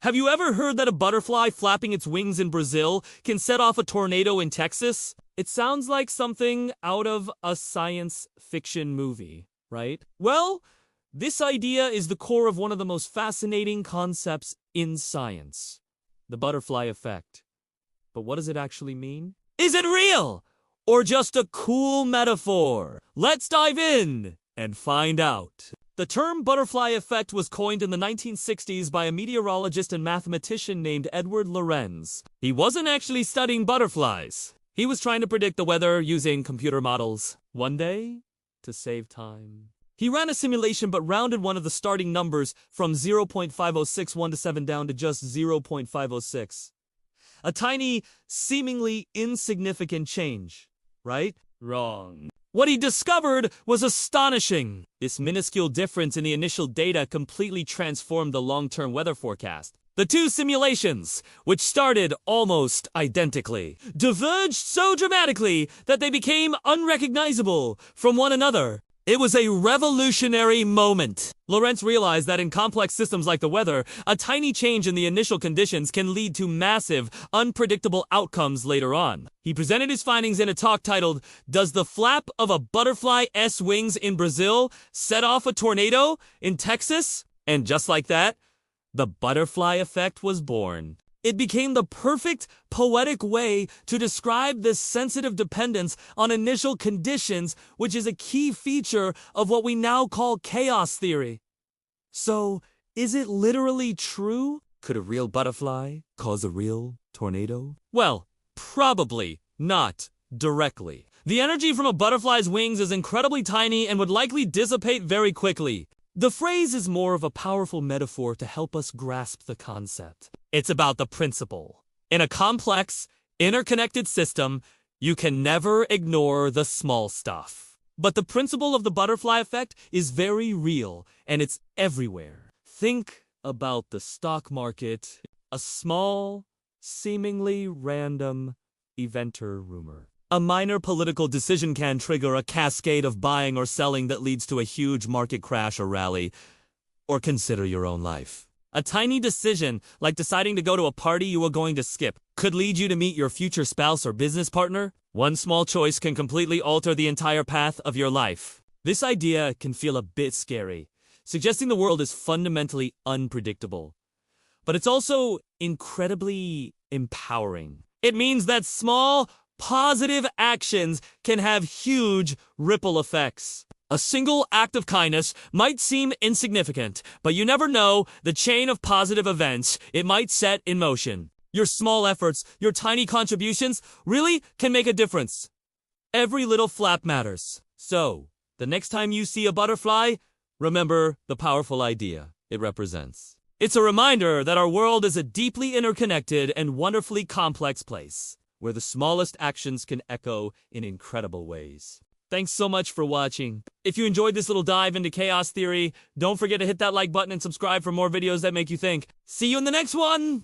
Have you ever heard that a butterfly flapping its wings in Brazil can set off a tornado in Texas? It sounds like something out of a science fiction movie, right? Well, this idea is the core of one of the most fascinating concepts in science, the butterfly effect. But what does it actually mean? Is it real? Or just a cool metaphor? Let's dive in and find out. The term butterfly effect was coined in the 1960s by a meteorologist and mathematician named Edward Lorenz. He wasn't actually studying butterflies. He was trying to predict the weather using computer models. One day, to save time, he ran a simulation but rounded one of the starting numbers from 0.5061 down to just 0.506. A tiny, seemingly insignificant change, right? Wrong. What he discovered was astonishing. This minuscule difference in the initial data completely transformed the long-term weather forecast. The two simulations, which started almost identically, diverged so dramatically that they became unrecognizable from one another. It was a revolutionary moment. Lorenz realized that in complex systems like the weather, a tiny change in the initial conditions can lead to massive, unpredictable outcomes later on. He presented his findings in a talk titled, "Does the flap of a butterfly's wings in Brazil set off a tornado in Texas?" And just like that, the butterfly effect was born. It became the perfect poetic way to describe this sensitive dependence on initial conditions, which is a key feature of what we now call chaos theory. So, is it literally true? Could a real butterfly cause a real tornado? Well, probably not directly. The energy from a butterfly's wings is incredibly tiny and would likely dissipate very quickly. The phrase is more of a powerful metaphor to help us grasp the concept. It's about the principle. In a complex, interconnected system, you can never ignore the small stuff. But the principle of the butterfly effect is very real, and it's everywhere. Think about the stock market, a small, seemingly random event or rumor. A minor political decision can trigger a cascade of buying or selling that leads to a huge market crash or rally. Or consider your own life. A tiny decision, like deciding to go to a party you were going to skip, could lead you to meet your future spouse or business partner. One small choice can completely alter the entire path of your life. This idea can feel a bit scary, suggesting the world is fundamentally unpredictable. But it's also incredibly empowering. It means that small, positive actions can have huge ripple effects. A single act of kindness might seem insignificant, but you never know the chain of positive events it might set in motion. Your small efforts, your tiny contributions, really can make a difference. Every little flap matters. So, the next time you see a butterfly, remember the powerful idea it represents. It's a reminder that our world is a deeply interconnected and wonderfully complex place, where the smallest actions can echo in incredible ways. Thanks so much for watching. If you enjoyed this little dive into chaos theory, don't forget to hit that like button and subscribe for more videos that make you think. See you in the next one!